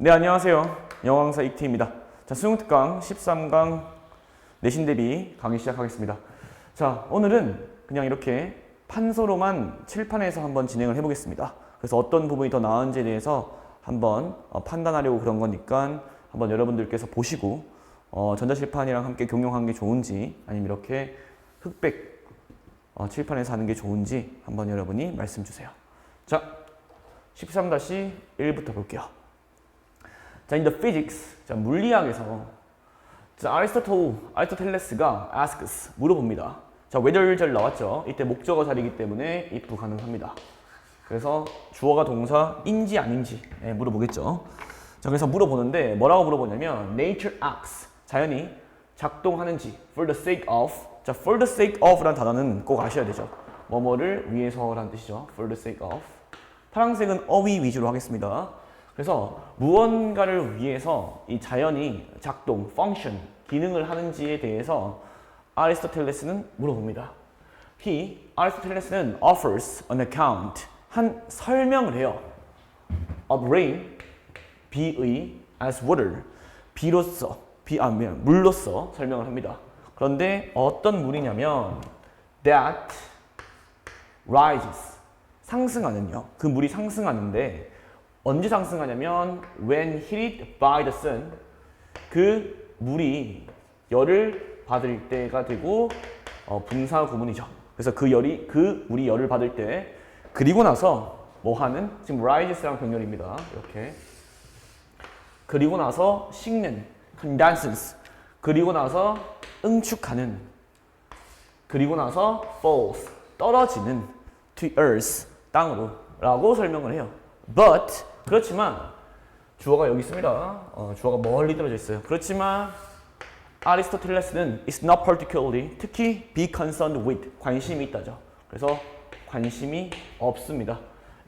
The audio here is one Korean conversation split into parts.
네, 안녕하세요. 영어강사 익티입니다. 자, 수능특강 13강 내신 대비 강의 시작하겠습니다. 자, 오늘은 그냥 이렇게 판서로만 칠판에서 한번 진행을 해보겠습니다. 그래서 어떤 부분이 더 나은지에 대해서 한번 판단하려고 그런 거니까 한번 여러분들께서 보시고 전자칠판이랑 함께 경용하는 게 좋은지 아니면 이렇게 흑백 칠판에서 하는 게 좋은지 한번 여러분이 말씀 주세요. 자, 13-1부터 볼게요. 자, in the physics, 자, 물리학에서 자, 아리스토텔레스가 asks, 물어봅니다. 자, whether 절 나왔죠. 이때 목적어 자리이기 때문에 if 가능합니다. 그래서 주어가 동사인지 아닌지 물어보겠죠. 자, 그래서 물어보는데 뭐라고 물어보냐면 nature acts, 자연이 작동하는지 for the sake of, 자, for the sake of라는 단어는 꼭 아셔야 되죠. 뭐뭐를 위해서라는 뜻이죠. for the sake of. 파란색은 어휘 위주로 하겠습니다. 그래서 무언가를 위해서 이 자연이 작동, function, 기능을 하는지에 대해서 아리스토텔레스는 물어봅니다. 아리스토텔레스는 offers an account, 한 설명을 해요. of rain, 비의, as water, 물로서 설명을 합니다. 그런데 어떤 물이냐면 that rises, 상승하는요. 그 물이 상승하는데 언제 상승하냐면 when heated by the sun, 그 물이 열을 받을 때가 되고 분사 구문이죠. 그래서 그 물이 열을 받을 때, 그리고 나서 뭐 하는, 지금 rises랑 병렬입니다. 이렇게 그리고 나서 식는 condenses, 그리고 나서 응축하는, 그리고 나서 falls, 떨어지는 to earth, 땅으로 라고 설명을 해요. But, 그렇지만 주어가 여기 있습니다. 주어가 멀리 떨어져 있어요. 그렇지만 아리스토텔레스는 is not particularly, 특히 be concerned with, 관심이 있다죠. 그래서 관심이 없습니다.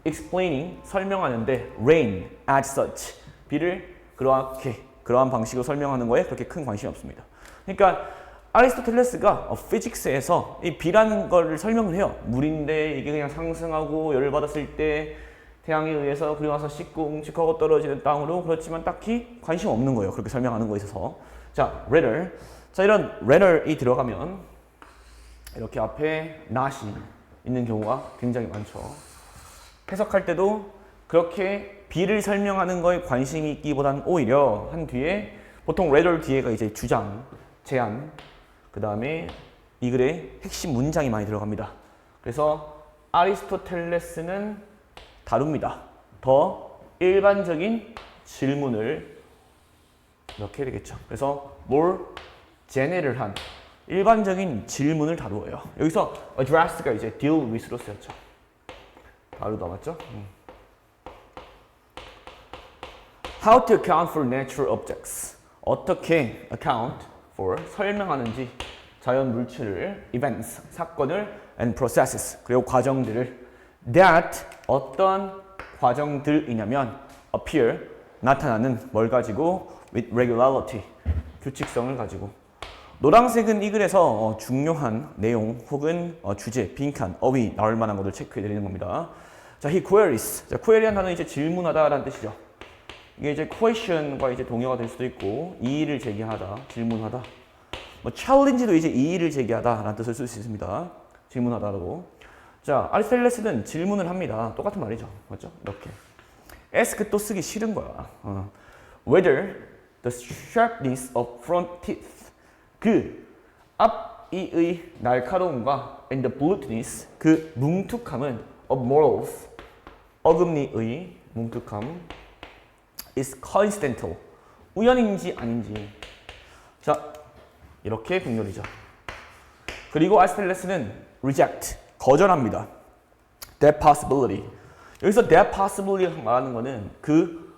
explaining, 설명하는데 rain as such, 비를 그러한 방식으로 설명하는 거에 그렇게 큰 관심이 없습니다. 그러니까 아리스토텔레스가 피직스에서 이 비라는 걸 설명을 해요. 물인데 이게 그냥 상승하고 열을 받았을 때 태양에 의해서 그리고 나서 식고 응축하고 떨어지는 땅으로, 그렇지만 딱히 관심 없는 거예요. 그렇게 설명하는 거에 있어서. 자, rather. 자, 이런 rather이 들어가면 이렇게 앞에 not이 있는 경우가 굉장히 많죠. 해석할 때도 그렇게 비를 설명하는 거에 관심이 있기보다는 오히려 한 뒤에, 보통 rather 뒤에가 이제 주장, 제안, 그 다음에 이 글의 핵심 문장이 많이 들어갑니다. 그래서 아리스토텔레스는 다룹니다. 더 일반적인 질문을 이렇게 되겠죠. 그래서 more general한 일반적인 질문을 다루어요. 여기서 address가 이제 deal with로 쓰였죠. 다루다 맞죠? How to account for natural objects. 어떻게 account for, 설명하는지 자연 물질을, events, 사건을, and processes, 그리고 과정들을, that, 어떤 과정들이냐면 appear, 나타나는, 뭘 가지고, with regularity, 규칙성을 가지고. 노란색은 이 글에서 중요한 내용 혹은 주제, 빈칸, 어휘 나올 만한 것들 체크해 드리는 겁니다. 자, he queries. 자, query한 단어는 이제 질문하다라는 뜻이죠. 이게 이제 question과 이제 동의어가 될 수도 있고, 이의를 제기하다, 질문하다. 뭐 challenge도 이제 이의를 제기하다라는 뜻을 쓸 수 있습니다. 질문하다라고. 자, 아리스토텔레스는 질문을 합니다. 똑같은 말이죠. 맞죠? 이렇게. ask 또 쓰기 싫은 거야. Whether the sharpness of front teeth, 그 앞이의 날카로움과 and the bluntness, 그 뭉툭함은 of morals, 어금니의 뭉툭함 is coincidental, 우연인지 아닌지. 자, 이렇게 병렬이죠. 그리고 아리스토텔레스는 reject, 거절합니다. That possibility. 여기서 that possibility를 말하는 거는 그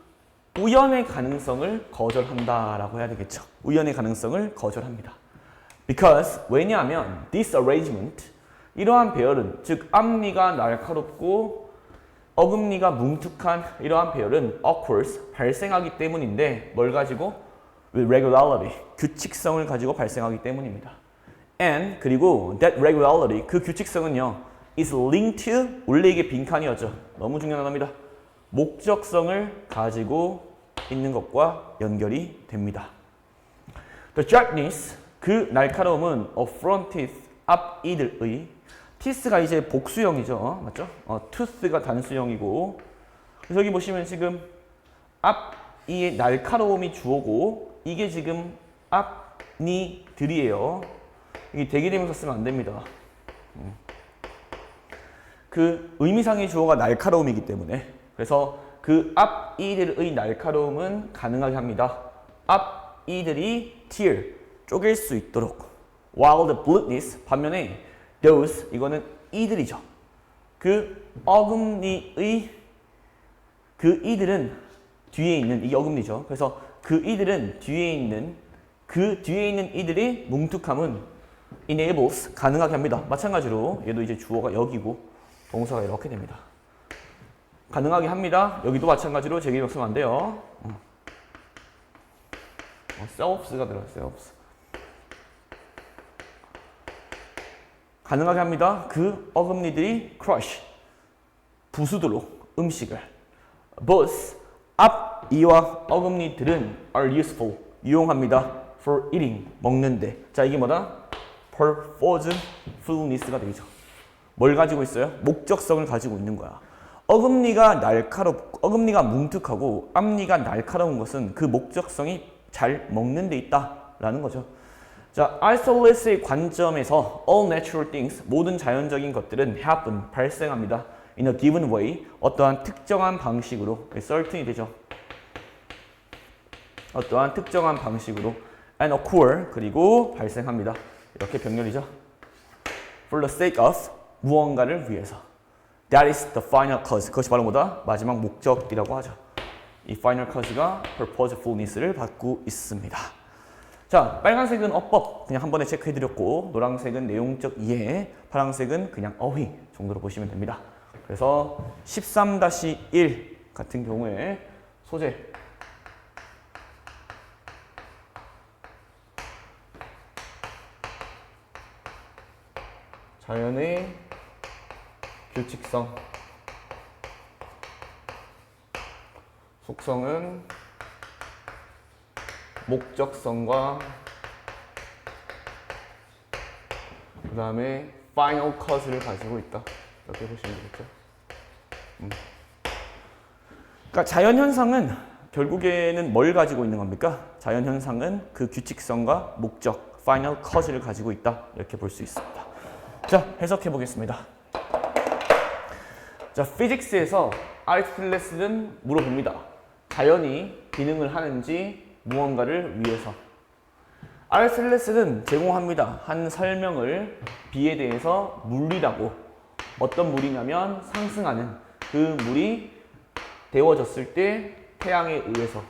우연의 가능성을 거절한다라고 해야 되겠죠. 우연의 가능성을 거절합니다. Because, 왜냐하면 this arrangement, 이러한 배열은, 즉 앞니가 날카롭고 어금니가 뭉툭한 이러한 배열은 occurs, 발생하기 때문인데, 뭘 가지고? With regularity, 규칙성을 가지고 발생하기 때문입니다. And, 그리고 that regularity, 그 규칙성은요, is linked to, 원래 이게 빈칸이었죠. 너무 중요한 단어입니다. 목적성을 가지고 있는 것과 연결이 됩니다. The sharpness, 그 날카로움은 of front teeth, 앞 이들의 teeth가 이제 복수형이죠. 맞죠? tooth가 단수형이고 그래서 여기 보시면 지금 앞 이의 날카로움이 주어고 이게 지금 앞니들이에요. 이게 대기대명사 쓰면 안 됩니다. 그 의미상의 주어가 날카로움이기 때문에 그래서 그 앞 이들의 날카로움은 가능하게 합니다. 앞 이들이 tear, 쪼갤 수 있도록 while the bluntness, 반면에 those, 이거는 이들이죠. 그 어금니의 그 이들은 뒤에 있는, 이게 어금니죠. 그래서 그 이들은 뒤에 있는 이들의 뭉툭함은 enables, 가능하게 합니다. 마찬가지로 얘도 이제 주어가 여기고 동사가 이렇게 됩니다. 가능하게 합니다. 여기도 마찬가지로 제기력 쓰면 안 돼요. selfs가 들어요. selfs. 가능하게 합니다. 그 어금니들이 crush, 부수도록 음식을. both, 앞 이와 어금니들은 are useful, 유용합니다. for eating, 먹는데. 자, 이게 뭐다? purposefulness가 되죠. 뭘 가지고 있어요? 목적성을 가지고 있는 거야. 어금니가 뭉툭하고 앞니가 날카로운 것은 그 목적성이 잘 먹는 데 있다라는 거죠. 자, Aristotle's 관점에서 all natural things, 모든 자연적인 것들은 happen, 발생합니다. in a given way, 어떠한 특정한 방식으로, certain이 되죠. 어떠한 특정한 방식으로 and occur, 그리고 발생합니다. 이렇게 병렬이죠. for the sake of, 무언가를 위해서. That is the final cause. 그것이 바로 뭐다? 마지막 목적이라고 하죠. 이 final cause가 purposefulness를 받고 있습니다. 자, 빨간색은 어법 그냥 한 번에 체크해드렸고 노란색은 내용적 이해, 파란색은 그냥 어휘 정도로 보시면 됩니다. 그래서 13-1 같은 경우에 소재 자연의 규칙성, 속성은 목적성과 그 다음에 final cause를 가지고 있다. 이렇게 보시면 되겠죠. 그러니까 자연현상은 결국에는 뭘 가지고 있는 겁니까? 자연현상은 그 규칙성과 목적, final cause를 가지고 있다. 이렇게 볼 수 있습니다. 자, 해석해 보겠습니다. 자, 피직스에서 아리스토텔레스는 물어봅니다. 자연이 기능을 하는지 무언가를 위해서. 아리스토텔레스는 제공합니다. 한 설명을 비에 대해서 물리라고. 어떤 물이냐면 상승하는 그 물이 데워졌을 때 태양에 의해서.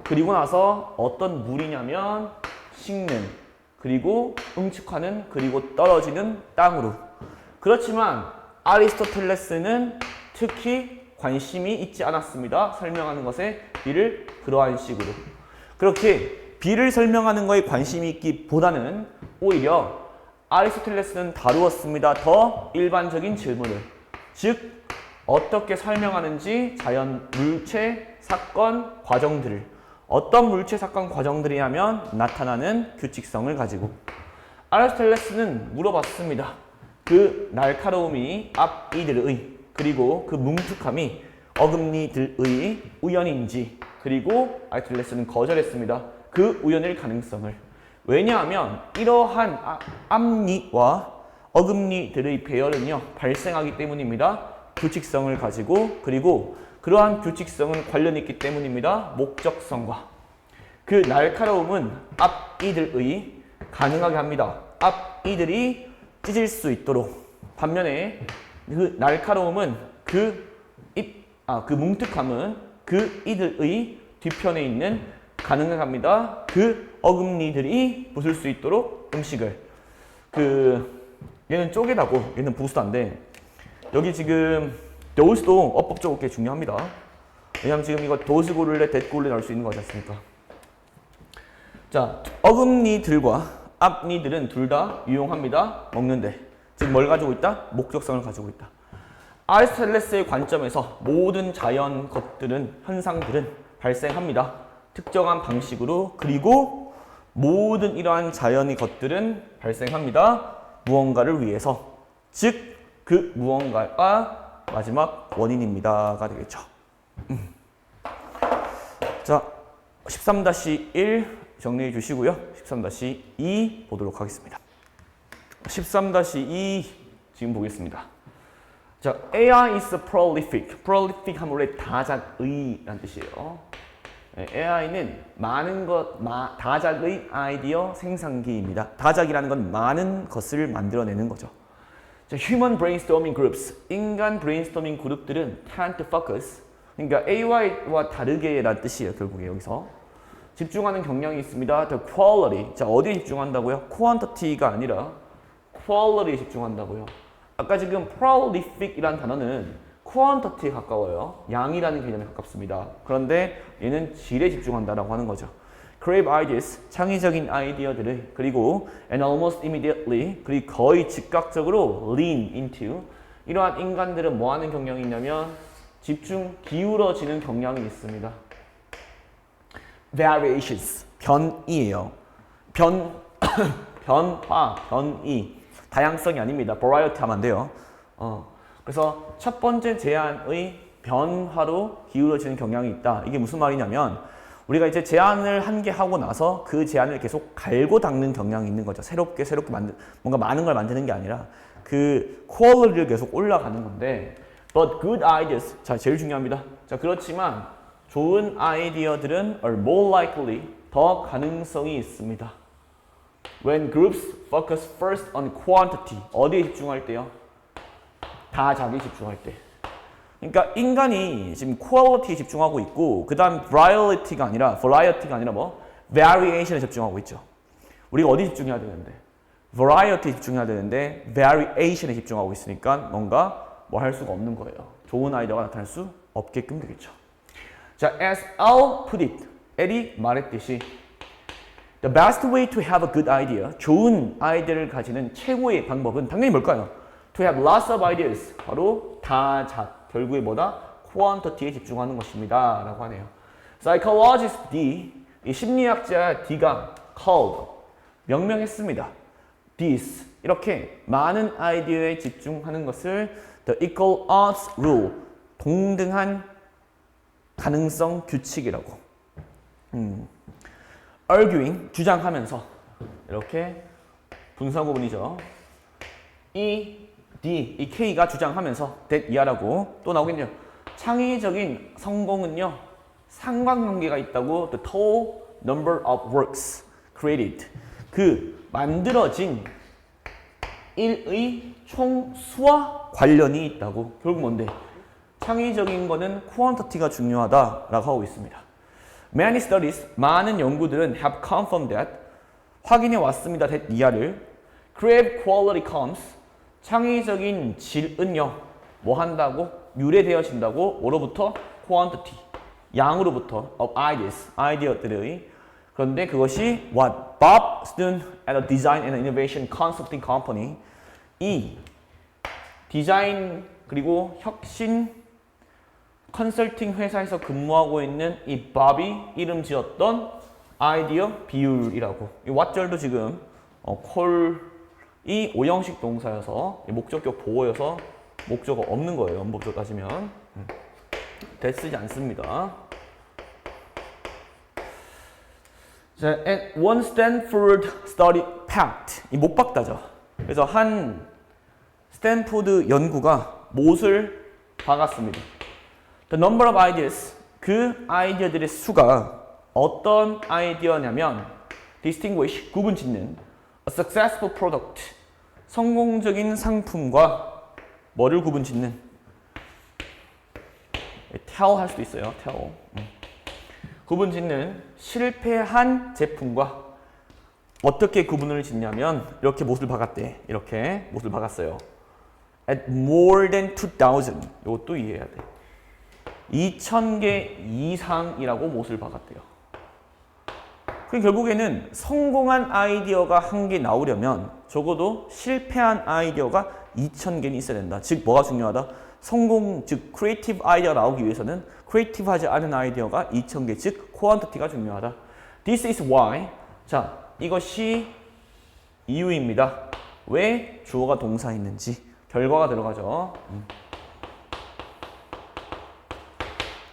그리고 나서 어떤 물이냐면 식는, 그리고 응축하는, 그리고 떨어지는 땅으로. 그렇지만 아리스토텔레스는 특히 관심이 있지 않았습니다. 설명하는 것에 비를 그러한 식으로. 그렇게 비를 설명하는 거에 관심이 있기보다는 오히려 아리스토텔레스는 다루었습니다. 더 일반적인 질문을. 즉 어떻게 설명하는지 자연 물체 사건 과정들을. 어떤 물체 사건 과정들이냐면 나타나는 규칙성을 가지고. 아리스토텔레스는 물어봤습니다. 그 날카로움이 앞 이들의 그리고 그 뭉툭함이 어금니들의 우연인지. 그리고 아리스토텔레스는 거절했습니다. 그 우연일 가능성을. 왜냐하면 이러한 앞니와 어금니들의 배열은요 발생하기 때문입니다. 규칙성을 가지고, 그리고 그러한 규칙성은 관련이 있기 때문입니다. 목적성과. 그 날카로움은 앞이들의 가능하게 합니다. 앞이들이 찢을 수 있도록. 반면에 그 날카로움은 그 뭉툭함은 그 이들의 뒤편에 있는 가능하게 합니다. 그 어금니들이 부술 수 있도록 음식을. 얘는 쪼개다고, 얘는 부수다인데 여기 지금 dose도 어법적으로 꽤 중요합니다. 왜냐하면 지금 이거 does 고를래, that 고를래 나올 수 있는 거지 않습니까? 자, 어금니들과 앞니들은 둘 다 유용합니다. 먹는데. 즉 뭘 가지고 있다? 목적성을 가지고 있다. 아리스토텔레스의 관점에서 모든 자연 것들은, 현상들은 발생합니다. 특정한 방식으로. 그리고 모든 이러한 자연의 것들은 발생합니다. 무언가를 위해서. 즉, 그 무언가가 마지막 원인입니다가 되겠죠. 자, 13-1 정리해 주시고요. 13-2 보도록 하겠습니다. 13-2 지금 보겠습니다. 자, AI is prolific. prolific 하면 원래 다작의라는 뜻이에요. AI는 많은 다작의 아이디어 생산기입니다. 다작이라는 건 많은 것을 만들어내는 거죠. 자, human brainstorming groups. 인간 브레인스토밍 그룹들은 tend to focus. 그러니까 AI와 다르게라는 뜻이에요. 결국에 여기서. 집중하는 경향이 있습니다. The quality. 자, 어디에 집중한다고요? quantity가 아니라 quality에 집중한다고요. 아까 지금 prolific이라는 단어는 quantity에 가까워요. 양이라는 개념에 가깝습니다. 그런데 얘는 질에 집중한다라고 하는 거죠. Creative ideas, 창의적인 아이디어들을 그리고 and almost immediately, 그리고 거의 즉각적으로 lean into 이러한 인간들은 뭐 하는 경향이 있냐면 집중, 기울어지는 경향이 있습니다. Variations, 변이에요. 변화, 변이. 다양성이 아닙니다. variety 하면 안 돼요. 그래서 첫 번째 제안의 변화로 기울어지는 경향이 있다. 이게 무슨 말이냐면 우리가 이제 제안을 한 개 하고 나서 그 제안을 계속 갈고 닦는 경향이 있는 거죠. 새롭게 뭔가 많은 걸 만드는 게 아니라 그 퀄리티를 계속 올라가는 건데 but good ideas, 자 제일 중요합니다. 자 그렇지만 좋은 아이디어들은 are more likely, 더 가능성이 있습니다. When groups focus first on quantity, 어디에 집중할 때요? 다작에 집중할 때. 그러니까 인간이 지금 quality에 집중하고 있고 그 다음 variety가 아니라 뭐? variation에 집중하고 있죠. 우리가 어디 집중해야 되는데? variety에 집중해야 되는데 variation에 집중하고 있으니까 뭔가 뭐 할 수가 없는 거예요. 좋은 아이디어가 나타날 수 없게끔 되겠죠. 자, as Al put it, 엘이 말했듯이 The best way to have a good idea, 좋은 아이디어를 가지는 최고의 방법은 당연히 뭘까요? To have lots of ideas, 바로 다작, 결국에 뭐다? quantity에 집중하는 것입니다. 라고 하네요. Psychologist D, 이 심리학자 D가 called, 명명했습니다. This, 이렇게 많은 아이디어에 집중하는 것을 The equal odds rule, 동등한 가능성 규칙이라고. arguing, 주장하면서 이렇게 분사구문이죠. 이 D, 이 K가 주장하면서 that 이하라고 또 나오겠네요. 창의적인 성공은요 상관관계가 있다고 the total number of works created, 그 만들어진 일의 총 수와 관련이 있다고. 결국 뭔데? 창의적인 거는 quantity가 중요하다라고 하고 있습니다. Many studies, 많은 연구들은 have confirmed that, 확인해 왔습니다. that 이하를 creative quality comes, 창의적인 질은요 뭐 한다고? 유래되어진다고. 뭐로부터? quantity, 양으로부터 of ideas, 아이디어들의. 그런데 그것이 what? Bob Stone at a Design and Innovation Consulting Company, 이 디자인 그리고 혁신 컨설팅 회사에서 근무하고 있는 이 밥이 이름 지었던 아이디어 비율이라고. 이 왓절도 지금 콜이 오형식 동사여서 목적격 보어여서 목적어 없는 거예요. 원법적으로 따지면. 쓰지 않습니다. 자, and one Stanford study packed, 이 못 박다죠. 그래서 한 스탠포드 연구가 못을 박았습니다. The number of ideas, 그 아이디어들의 수가 어떤 아이디어냐면 distinguish, 구분짓는 a successful product, 성공적인 상품과 뭐를 구분짓는? tell 할 수도 있어요. tell. 구분짓는 실패한 제품과 어떻게 구분을 짓냐면 이렇게 못을 박았대. 이렇게 못을 박았어요. At more than 2,000. 이것도 이해해야 돼. 2,000개 이상이라고 못을 박았대요. 그 결국에는 성공한 아이디어가 한 개 나오려면 적어도 실패한 아이디어가 2,000개는 있어야 된다. 즉 뭐가 중요하다? 성공, 즉 크리에이티브 아이디어가 나오기 위해서는 크리에이티브하지 않은 아이디어가 2,000개, 즉 쿼언티티가 중요하다. This is why. 자, 이것이 이유입니다. 왜 주어가 동사했는지 결과가 들어가죠.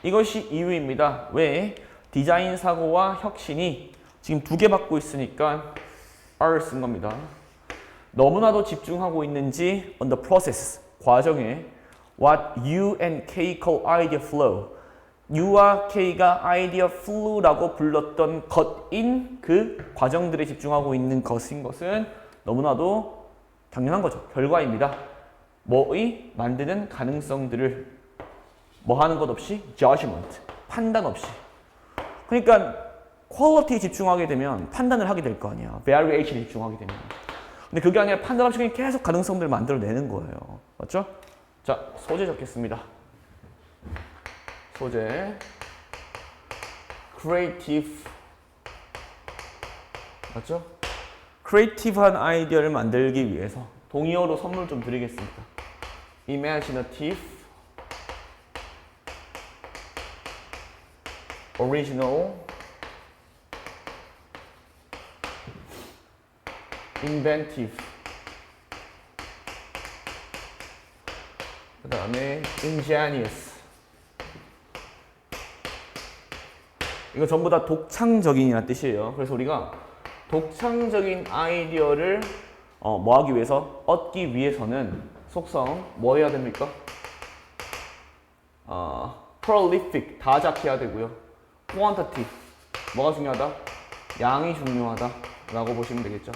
이것이 이유입니다. 왜 디자인 사고와 혁신이 지금 2개 받고 있으니까 R 쓴 겁니다. 너무나도 집중하고 있는지 on the process, 과정에 what U and K call idea flow, U와 K가 아이디어 flow라고 불렀던 것인 그 과정들에 집중하고 있는 것은 너무나도 당연한 거죠. 결과입니다. 뭐의 만드는 가능성들을 뭐 하는 것 없이 judgment, 판단 없이. 그러니까 퀄리티에 집중하게 되면 판단을 하게 될 거 아니야. variation에 집중하게 되면. 근데 그게 아니라 판단 없이 그냥 계속 가능성들을 만들어내는 거예요. 맞죠? 자, 소재 적겠습니다. 소재 creative 맞죠? 크리에이티브한 아이디어를 만들기 위해서 동의어로 선물 좀 드리겠습니다. imaginative, original, inventive, 그 다음에 ingenious. 이거 전부 다 독창적인이라는 뜻이에요. 그래서 우리가 독창적인 아이디어를 뭐 하기 위해서, 얻기 위해서는 속성 뭐 해야 됩니까? prolific, 다작해야 되고요. quantity, 뭐가 중요하다? 양이 중요하다 라고 보시면 되겠죠.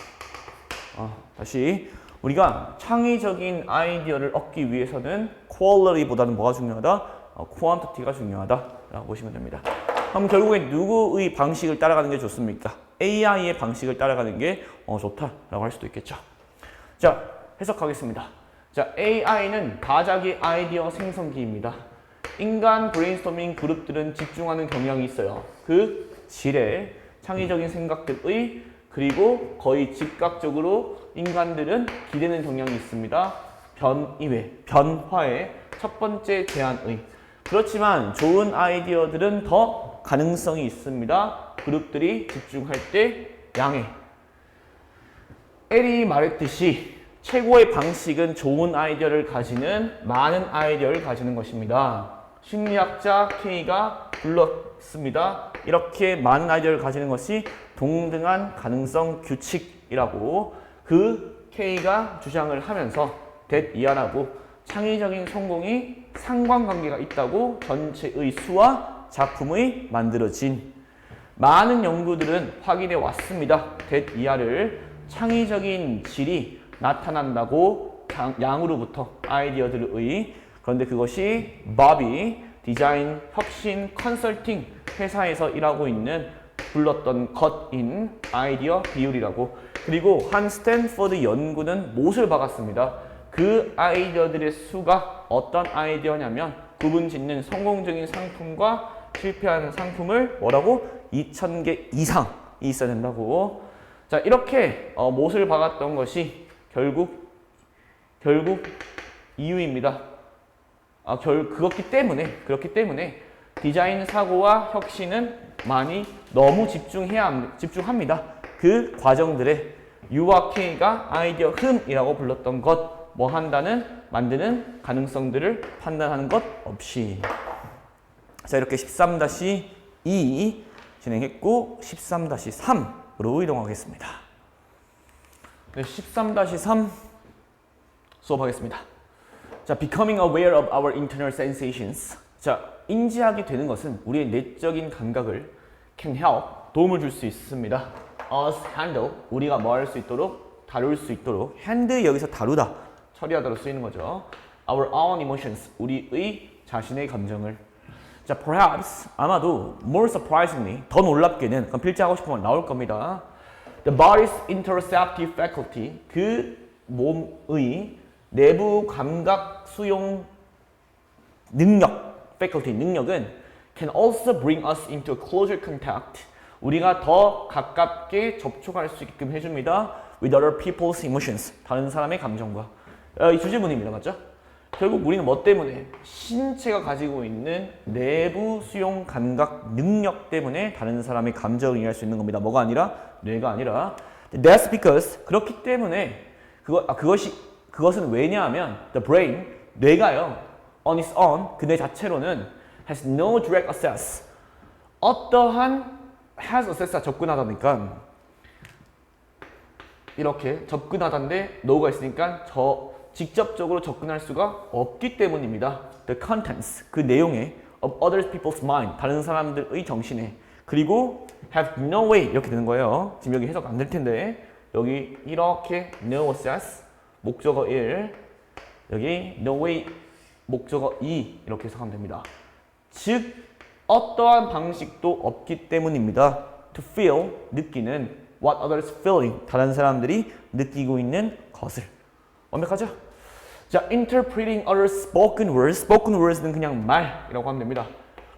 다시 우리가 창의적인 아이디어를 얻기 위해서는 quality보다는 뭐가 중요하다? quantity가 중요하다 라고 보시면 됩니다. 그럼 결국에 누구의 방식을 따라가는 게 좋습니까? AI의 방식을 따라가는 게 좋다라고 할 수도 있겠죠. 자, 해석하겠습니다. 자, AI는 다자기 아이디어 생성기입니다. 인간 브레인스토밍 그룹들은 집중하는 경향이 있어요. 그 질에 창의적인 생각들의 그리고 거의 즉각적으로 인간들은 기대는 경향이 있습니다. 변화의 첫 번째 제안의. 그렇지만 좋은 아이디어들은 더 가능성이 있습니다. 그룹들이 집중할 때 양해. 에리 말했듯이 최고의 방식은 좋은 아이디어를 가지는 많은 아이디어를 가지는 것입니다. 심리학자 K가 불렀습니다. 이렇게 많은 아이디어를 가지는 것이 동등한 가능성 규칙이라고 그 K가 주장을 하면서 that 이하라고 창의적인 성공이 상관관계가 있다고 전체의 수와 작품의 만들어진 많은 연구들은 확인해 왔습니다. that 이하를 창의적인 질이 나타난다고 양으로부터 아이디어들의. 그런데 그것이 바비 디자인 혁신 컨설팅 회사에서 일하고 있는 불렀던 것인 아이디어 비율이라고. 그리고 한 스탠퍼드 연구는 못을 박았습니다. 그 아이디어들의 수가 어떤 아이디어냐면 구분 짓는 성공적인 상품과 실패하는 상품을 뭐라고? 2,000개 이상이 있어야 된다고. 자, 이렇게 못을 박았던 것이 결국 이유입니다. 그렇기 때문에 디자인 사고와 혁신은 많이 너무 집중합니다. 그 과정들에 U와 K가 아이디어 흠이라고 불렀던 것, 뭐 한다는 만드는 가능성들을 판단하는 것 없이. 자, 이렇게 13-2 진행했고 13-3으로 이동하겠습니다. 네, 13-3 수업하겠습니다. 자, becoming aware of our internal sensations. 자, 인지하게 되는 것은 우리의 내적인 감각을 can help, 도움을 줄 수 있습니다. us handle, 우리가 뭐 할 수 있도록, 다룰 수 있도록. hand 여기서 다루다, 처리하다로 쓰이는 거죠. our own emotions, 우리의 자신의 감정을. 자, perhaps, 아마도 more surprisingly, 더 놀랍게는, 그럼 필지하고 싶으면 나올 겁니다. The body's interoceptive faculty, 그 몸의 내부 감각 수용 능력, faculty, 능력은 can also bring us into a closer contact, 우리가 더 가깝게 접촉할 수 있게끔 해줍니다. with other people's emotions, 다른 사람의 감정과. 이 주제문입니다. 맞죠? 결국 우리는 뭐 때문에? 신체가 가지고 있는 내부 수용 감각 능력 때문에 다른 사람의 감정을 이해할 수 있는 겁니다. 뭐가 아니라? 뇌가 아니라. That's because 그렇기 때문에 그것은 왜냐하면 the brain 뇌가요 on its own 그 뇌 자체로는 has no direct access 어떠한 has access가 접근하다니까 이렇게 접근하다인데 no가 있으니까 직접적으로 접근할 수가 없기 때문입니다. The contents 그 내용에 of other people's mind 다른 사람들의 정신에 그리고 have no way 이렇게 되는 거예요. 지금 여기 해석 안 될 텐데 여기 이렇게 no access 목적어 1 여기 no way 목적어 2 이렇게 해석하면 됩니다. 즉 어떠한 방식도 없기 때문입니다. To feel 느끼는 what others feeling 다른 사람들이 느끼고 있는 것을 완벽하죠? 자, interpreting other spoken words는 그냥 말이라고 하면 됩니다.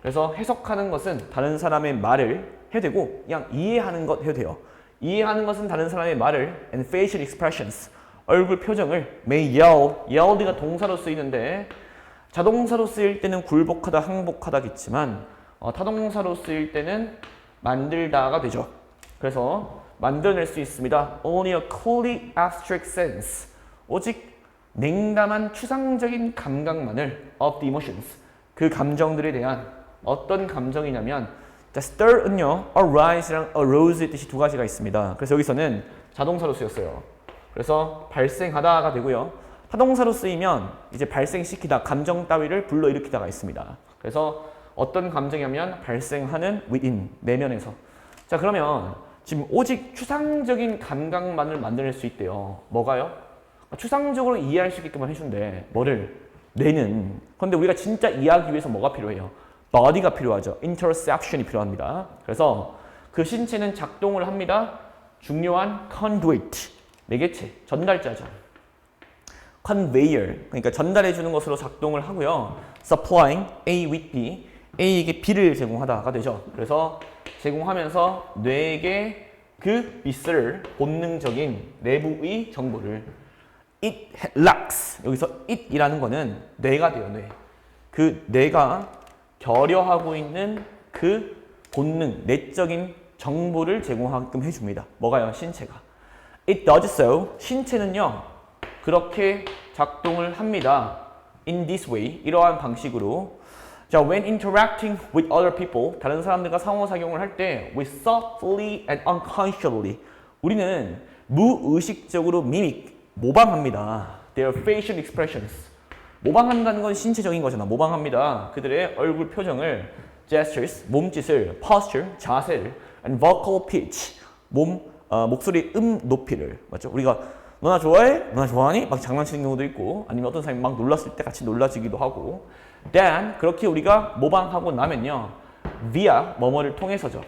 그래서 해석하는 것은 다른 사람의 말을 해도 되고 그냥 이해하는 것 해도 돼요. 이해하는 것은 다른 사람의 말을 and facial expressions 얼굴 표정을 may yell가 동사로 쓰이는데 자동사로 쓰일 때는 굴복하다, 항복하다겠지만 타동사로 쓰일 때는 만들다가 되죠. 그래서 만들어낼 수 있습니다. Only a coolly abstract sense 오직 냉담한 추상적인 감각만을 of the emotions 그 감정들에 대한 어떤 감정이냐면 stir은요 arise랑 arose의 뜻이 두 가지가 있습니다. 그래서 여기서는 자동사로 쓰였어요. 그래서 발생하다가 되고요. 타동사로 쓰이면 이제 발생시키다 감정 따위를 불러일으키다가 있습니다. 그래서 어떤 감정이냐면 발생하는 within 내면에서 자 그러면 지금 오직 추상적인 감각만을 만들어낼 수 있대요. 뭐가요? 추상적으로 이해할 수 있게만 해준대. 뭐를? 뇌는. 그런데 우리가 진짜 이해하기 위해서 뭐가 필요해요? body가 필요하죠. interoception이 필요합니다. 그래서 그 신체는 작동을 합니다. 중요한 conduit, 매개체, 전달자죠. conveyor, 그러니까 전달해주는 것으로 작동을 하고요. supplying A with B, A에게 B를 제공하다가 되죠. 그래서 제공하면서 뇌에게 그 B를 본능적인 내부의 정보를 It lacks. 여기서 it이라는 거는 뇌가 돼요. 뇌. 그 뇌가 결여하고 있는 그 본능, 내적인 정보를 제공하게끔 해줍니다. 뭐가요? 신체가. It does so. 신체는요. 그렇게 작동을 합니다. In this way. 이러한 방식으로. 자, when interacting with other people. 다른 사람들과 상호작용을 할 때 we subtly and unconsciously. 우리는 무의식적으로 mimic. 모방합니다. Their facial expressions. 모방한다는 건 신체적인 거잖아. 모방합니다. 그들의 얼굴 표정을, gestures, 몸짓을, posture, 자세를, and vocal pitch, 목소리 높이를. 맞죠? 우리가 너 나 좋아해? 너 나 좋아하니? 막 장난치는 경우도 있고 아니면 어떤 사람이 막 놀랐을 때 같이 놀라지기도 하고 then 그렇게 우리가 모방하고 나면요. via 뭐뭐를 통해서죠.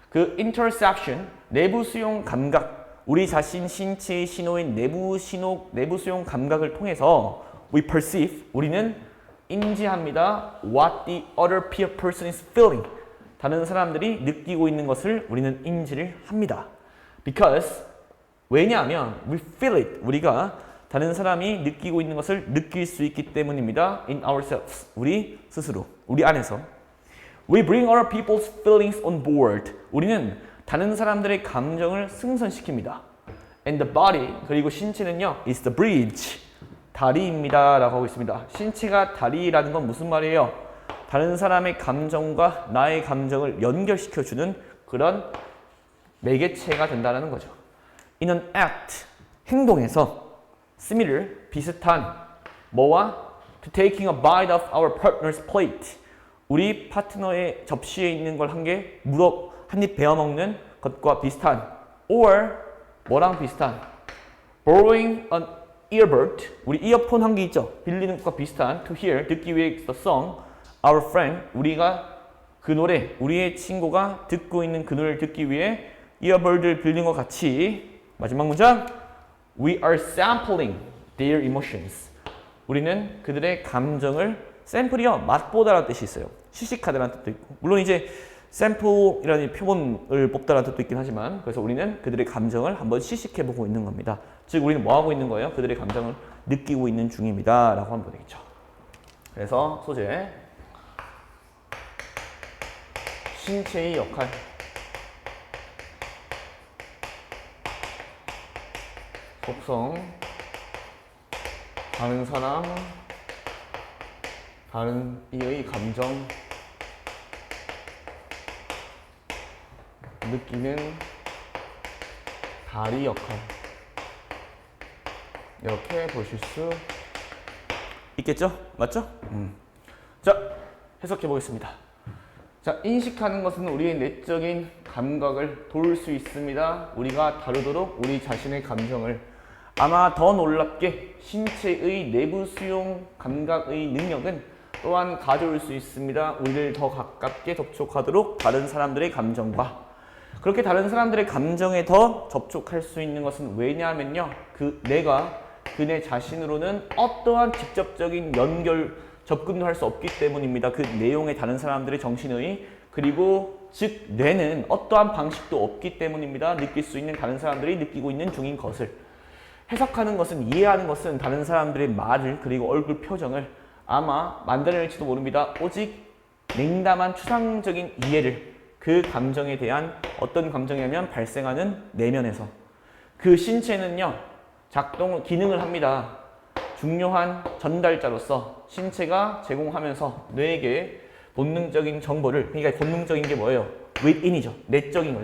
그 interception, 내부 수용 감각 우리 자신 신체의 신호인 내부 수용 감각을 통해서 we perceive, 우리는 인지합니다. What the other person is feeling. 다른 사람들이 느끼고 있는 것을 우리는 인지를 합니다. Because, 왜냐하면 we feel it. 우리가 다른 사람이 느끼고 있는 것을 느낄 수 있기 때문입니다. In ourselves. 우리 스스로, 우리 안에서. We bring other people's feelings on board. 우리는 다른 사람들의 감정을 승선시킵니다. And the body, 그리고 신체는요, is the bridge, 다리입니다 라고 하고 있습니다. 신체가 다리라는 건 무슨 말이에요? 다른 사람의 감정과 나의 감정을 연결시켜주는 그런 매개체가 된다는 거죠. In an act, 행동에서 similar, 비슷한 뭐와? To taking a bite of our partner's plate, 우리 파트너의 접시에 있는 걸 한 입 베어 먹는 것과 비슷한 or 뭐랑 비슷한 borrowing an earbud 우리 이어폰 한 개 있죠? 빌리는 것과 비슷한 to hear 듣기 위해 the song our friend 우리가 그 노래 우리의 친구가 듣고 있는 그 노래를 듣기 위해 이어버드를 빌린 것 같이 마지막 문장 we are sampling their emotions 우리는 그들의 감정을 샘플이요 맛보다라는 뜻이 있어요. 시식하다라는 뜻도 있고 물론 이제 샘플이라는 표본을 뽑다라는 뜻도 있긴 하지만 그래서 우리는 그들의 감정을 한번 시식해보고 있는 겁니다. 즉 우리는 뭐 하고 있는 거예요? 그들의 감정을 느끼고 있는 중입니다. 라고 하면 되겠죠. 그래서 소재 신체의 역할 속성 다른 사람 다른 이의 감정 느끼는 다리 역할 이렇게 보실 수 있겠죠? 맞죠? 자, 해석해 보겠습니다. 자, 인식하는 것은 우리의 내적인 감각을 도울 수 있습니다. 우리가 다루도록 우리 자신의 감정을 아마 더 놀랍게 신체의 내부 수용 감각의 능력은 또한 가져올 수 있습니다. 우리를 더 가깝게 접촉하도록 다른 사람들의 감정과 그렇게 다른 사람들의 감정에 더 접촉할 수 있는 것은 왜냐하면요. 내가 그네 자신으로는 어떠한 직접적인 접근도 할 수 없기 때문입니다. 그 내용에 다른 사람들의 정신의 그리고 즉 뇌는 어떠한 방식도 없기 때문입니다. 느낄 수 있는 다른 사람들이 느끼고 있는 중인 것을 해석하는 것은 이해하는 것은 다른 사람들의 말을 그리고 얼굴 표정을 아마 만들어낼지도 모릅니다. 오직 냉담한 추상적인 이해를 그 감정에 대한 어떤 감정이냐면 발생하는 내면에서 그 신체는요 기능을 합니다. 중요한 전달자로서 신체가 제공하면서 뇌에게 본능적인 정보를 그러니까 본능적인 게 뭐예요? within이죠. 내적인 거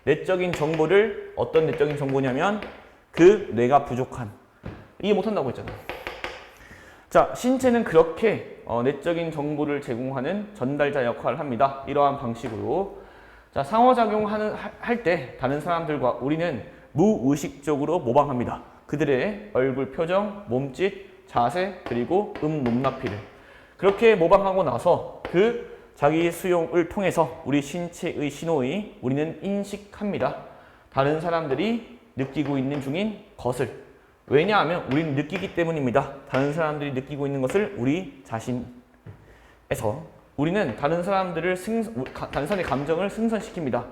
내적인 정보를 어떤 내적인 정보냐면 그 뇌가 부족한 이해 못한다고 했잖아요. 자, 신체는 그렇게 내적인 정보를 제공하는 전달자 역할을 합니다. 이러한 방식으로 자 상호작용할 때 다른 사람들과 우리는 무의식적으로 모방합니다. 그들의 얼굴 표정, 몸짓, 자세, 그리고 높낮이를 그렇게 모방하고 나서 그 자기 수용을 통해서 우리 신체의 신호의 우리는 인식합니다. 다른 사람들이 느끼고 있는 중인 것을 왜냐하면 우리는 느끼기 때문입니다. 다른 사람들이 느끼고 있는 것을 우리 자신에서 우리는 다른 사람들의 감정을 승선시킵니다.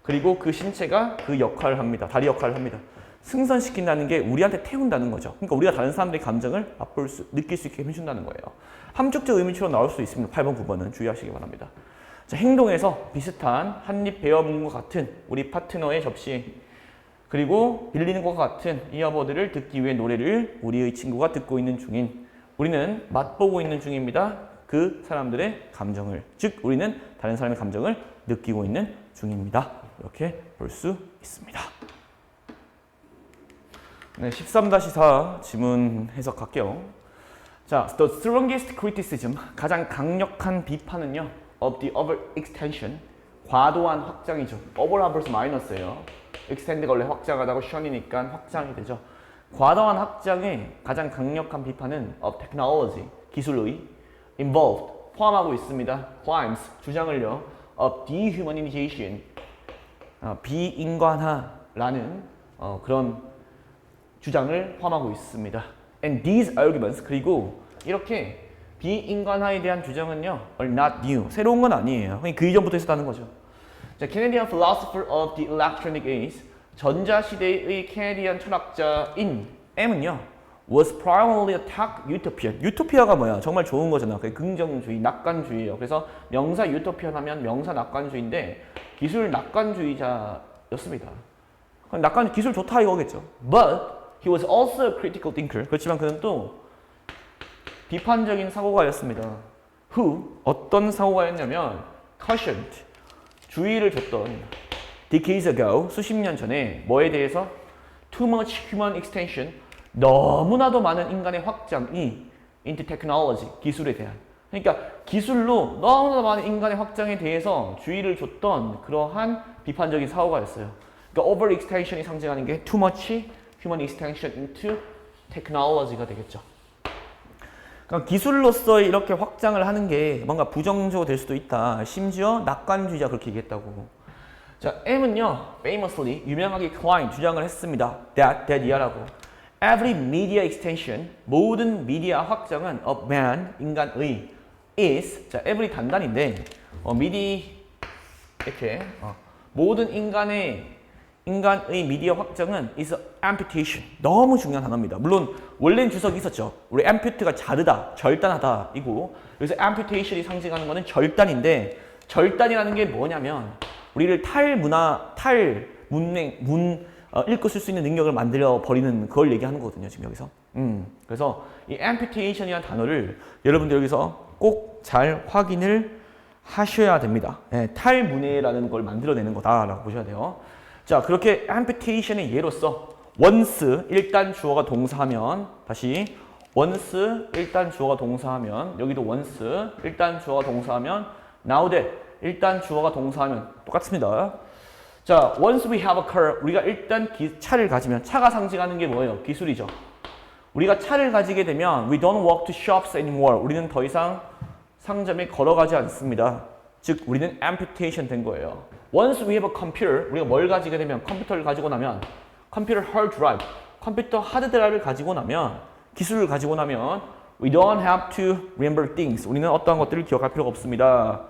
그리고 그 신체가 그 역할을 합니다. 다리 역할을 합니다. 승선시킨다는 게 우리한테 태운다는 거죠. 그러니까 우리가 다른 사람들의 감정을 느낄 수 있게 해준다는 거예요. 함축적 의미처럼 나올 수 있습니다. 8번, 9번은 주의하시기 바랍니다. 자, 행동에서 비슷한 한입 베어먹는 것 같은 우리 파트너의 접시 그리고 빌리는 것과 같은 이어버드를 듣기 위해 노래를 우리의 친구가 듣고 있는 중인 우리는 맛보고 있는 중입니다. 그 사람들의 감정을 즉 우리는 다른 사람의 감정을 느끼고 있는 중입니다. 이렇게 볼 수 있습니다. 네, 13-4 지문 해석할게요. 자, the strongest criticism 가장 강력한 비판은요 of the overextension 과도한 확장이죠. over가 벌써 마이너스예요. extend가 원래 확장하다고 션이니까 확장이 되죠. 과도한 확장의 가장 강력한 비판은 of technology 기술의 involved 포함하고 있습니다. claims 주장을요 of dehumanization 비인간화라는 그런 주장을 포함하고 있습니다. And these arguments 그리고 이렇게 비인간화에 대한 주장은요 are not new 새로운 건 아니에요. 그 이전부터 있었다는 거죠. 자, Canadian philosopher of the electronic age 전자시대의 캐네디안 철학자인 M은요 was primarily a tech utopian. 유토피아가 뭐야? 정말 좋은 거잖아. 긍정주의, 낙관주의예요. 그래서 명사 유토피안 하면 명사 낙관주의인데 기술 낙관주의자였습니다. 기술 좋다 이거겠죠. But he was also a critical thinker. 그렇지만 그는 또 비판적인 사고가였습니다. Who 어떤 사고가였냐면 cautioned 주의를 줬던 decades ago 수십 년 전에 뭐에 대해서 too much human extension 너무나도 많은 인간의 확장이 into technology 기술에 대한 그러니까 기술로 너무나도 많은 인간의 확장에 대해서 주의를 줬던 그러한 비판적인 사고가였어요. 그러니까 overextension이 상징하는 게 too much human extension into technology가 되겠죠. 그러니까 기술로서 이렇게 확장을 하는 게 뭔가 부정적으로 될 수도 있다. 심지어 낙관주의자 그렇게 얘기했다고. 자, M은요, famously 유명하게 claim 주장을 했습니다. that 이하라고. Every media extension 모든 미디어 확장은 of man 인간의 is 자 every 단단인데 이렇게 모든 인간의 인간의 미디어 확장은 is amputation. 너무 중요한 단어입니다. 물론 원래는 주석이 있었죠. 우리 ampute가 자르다, 절단하다 이고 여기서 amputation이 상징하는 거는 절단인데 절단이라는 게 뭐냐면 우리를 읽고 쓸 수 있는 능력을 만들어 버리는 그걸 얘기하는 거거든요. 지금 여기서. 그래서 이 amputation이라는 단어를 여러분들 여기서 꼭 잘 확인을 하셔야 됩니다. 네, 탈문해라는 걸 만들어내는 거다라고 보셔야 돼요. 자, 그렇게 amputation의 예로서 once 일단 주어가 동사하면 다시 once 일단 주어가 동사하면 여기도 once 일단 주어가 동사하면 now that 일단 주어가 동사하면 똑같습니다. 자, once we have a car 우리가 일단 차를 가지면 차가 상징하는 게 뭐예요? 기술이죠. 우리가 차를 가지게 되면 we don't walk to shops anymore. 우리는 더 이상 상점에 걸어가지 않습니다. 즉 우리는 amputation 된 거예요. Once we have a computer, 우리가 뭘 가지게 되면 컴퓨터를 가지고 나면 컴퓨터 hard drive, 컴퓨터 하드 드라이브를 가지고 나면 기술을 가지고 나면 we don't have to remember things. 우리는 어떠한 것들을 기억할 필요가 없습니다.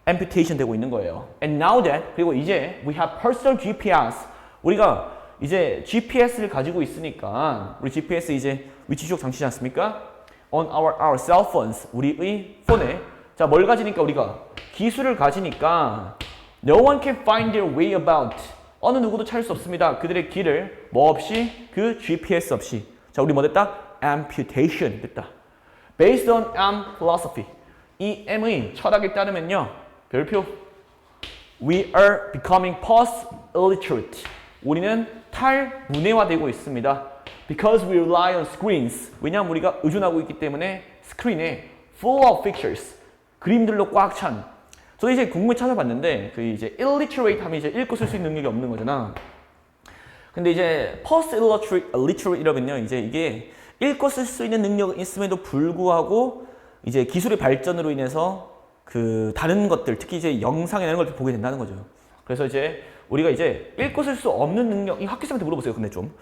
amputation 되고 있는 거예요. And now that, 그리고 이제 we have personal GPS. 우리가 이제 GPS를 가지고 있으니까 우리 GPS 이제 위치 추적 장치지 않습니까? On our cell phones, 우리의 폰에 자, 뭘 가지니까 우리가 기술을 가지니까 no one can find their way about. 어느 누구도 찾을 수 없습니다. 그들의 길을 뭐 없이 그 GPS 없이. 자, 우리 뭐 됐다? amputation 됐다. Based on M philosophy. 이 M의 철학에 따르면요. 별표. We are becoming post-illiterate. 우리는 탈문해화되고 있습니다. Because we rely on screens. 왜냐하면 우리가 의존하고 있기 때문에 스크린에 full of pictures. 그림들로 꽉 찬. 저도 이제 궁금해 찾아봤는데 그 이제 illiterate 하면 이제 읽고 쓸 수 있는 능력이 없는 거잖아. 근데 이제 post illiterate 이러면요. 이제 이게 읽고 쓸 수 있는 능력이 있음에도 불구하고 이제 기술의 발전으로 인해서 그 다른 것들, 특히 이제 영상이나 이런 걸 보게 된다는 거죠. 그래서 이제 우리가 이제 읽고 쓸 수 없는 능력, 이 학교생한테 물어보세요. 근데 좀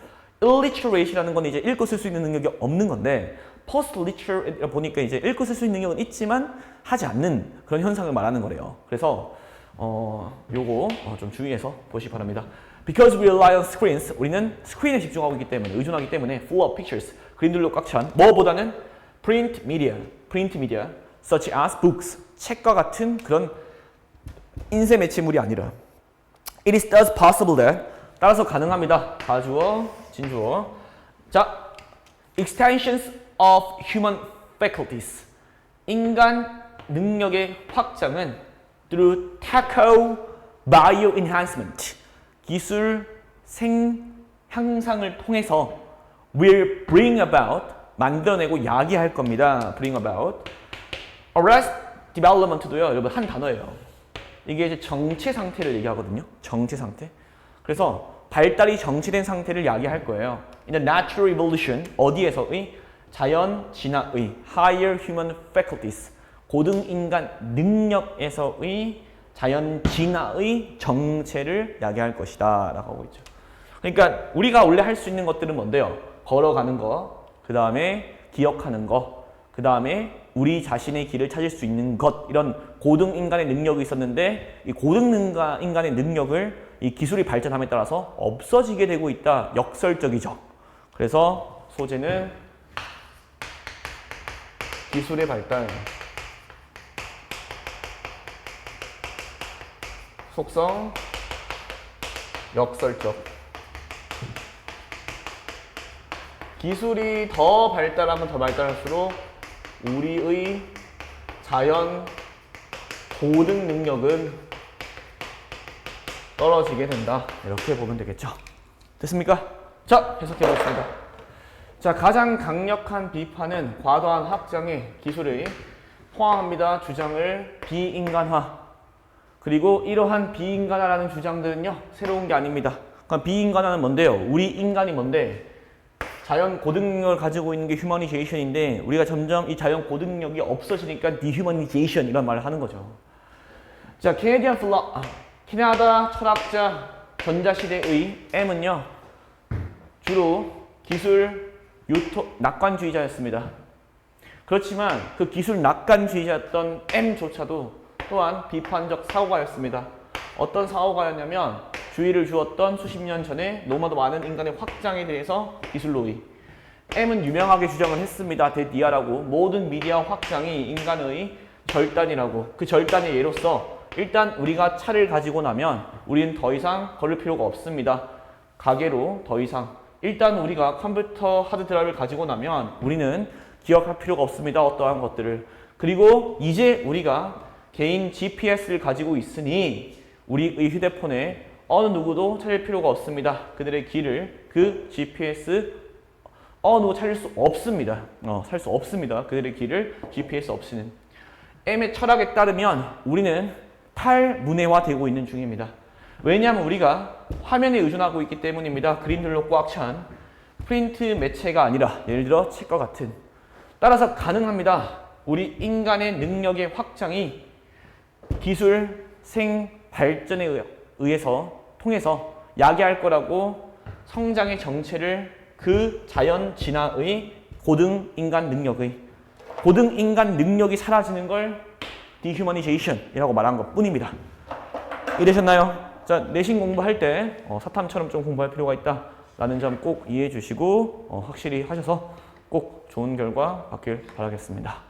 illiterate이라는 건 이제 읽고 쓸 수 있는 능력이 없는 건데 post-literate 보니까 이제 읽고 쓸 수 있는 능력은 있지만 하지 않는 그런 현상을 말하는 거래요. 그래서 요거 좀 주의해서 보시기 바랍니다. Because we rely on screens, 우리는 스크린에 집중하고 있기 때문에 의존하기 때문에 full of pictures, 그림들로 꽉 찬 뭐보다는 print media, such as books, 책과 같은 그런 인쇄 매체물이 아니라 It is thus possible that 따라서 가능합니다. 가주어, 진주어. 자, extensions of human faculties. 인간 능력의 확장은 through techo bio enhancement. 기술 생향상을 통해서 will bring about 만들어내고 야기할 겁니다. bring about. arrest development도요. 여러분 한 단어예요. 이게 이제 정체 상태를 얘기하거든요. 정체 상태. 그래서 발달이 정체된 상태를 야기할 거예요. In the natural evolution, 어디에서의? 자연 진화의 higher human faculties, 고등 인간 능력에서의 자연 진화의 정체를 야기할 것이다 라고 하고 있죠. 그러니까 우리가 원래 할 수 있는 것들은 뭔데요? 걸어가는 거, 그 다음에 기억하는 거, 그 다음에 우리 자신의 길을 찾을 수 있는 것, 이런 고등 인간의 능력이 있었는데 이 고등 인간의 능력을 이 기술이 발전함에 따라서 없어지게 되고 있다. 역설적이죠. 그래서 소재는 기술의 발달, 속성, 역설적. 기술이 더 발달하면 더 발달할수록 우리의 자연 고등 능력은 떨어지게 된다. 이렇게 보면 되겠죠. 됐습니까? 자, 해석해 보겠습니다. 자, 가장 강력한 비판은 과도한 확장의 기술의 포함합니다. 주장을 비인간화. 그리고 이러한 비인간화라는 주장들은요, 새로운 게 아닙니다. 그러니까 비인간화는 뭔데요? 우리 인간이 뭔데? 자연 고등력을 가지고 있는 게 휴머니제이션인데 우리가 점점 이 자연 고등력이 없어지니까 디휴머니제이션 이런 말을 하는 거죠. 자, 캐나다 철학자 전자시대의 M은요, 주로 기술 낙관주의자였습니다. 그렇지만 그 기술 낙관주의자였던 M조차도 또한 비판적 사고가였습니다. 어떤 사고가였냐면 주의를 주었던 수십 년 전에 너무나도 많은 인간의 확장에 대해서 기술로의. M은 유명하게 주장을 했습니다. 데디아라고. 모든 미디어 확장이 인간의 절단이라고. 그 절단의 예로서 일단 우리가 차를 가지고 나면 우리는 더 이상 걸을 필요가 없습니다. 가게로 더 이상. 일단 우리가 컴퓨터 하드드라이브를 가지고 나면 우리는 기억할 필요가 없습니다. 어떠한 것들을. 그리고 이제 우리가 개인 GPS를 가지고 있으니 우리의 휴대폰에 어느 누구도 찾을 필요가 없습니다. 그들의 길을 그 GPS 어느 누구 찾을 수 없습니다. 살 수 없습니다. 그들의 길을 GPS 없이는. M의 철학에 따르면 우리는 탈문해화되고 있는 중입니다. 왜냐하면 우리가 화면에 의존하고 있기 때문입니다. 그림들로 꽉 찬 프린트 매체가 아니라 예를 들어 책과 같은. 따라서 가능합니다. 우리 인간의 능력의 확장이 기술 생발전에 의해서 통해서 야기할 거라고 성장의 정체를 그 자연 진화의 고등 인간 능력이 사라지는 걸 디휴머니제이션이라고 말한 것 뿐입니다. 이해되셨나요? 자, 내신 공부할 때 사탐처럼 좀 공부할 필요가 있다라는 점 꼭 이해해 주시고 확실히 하셔서 꼭 좋은 결과 받길 바라겠습니다.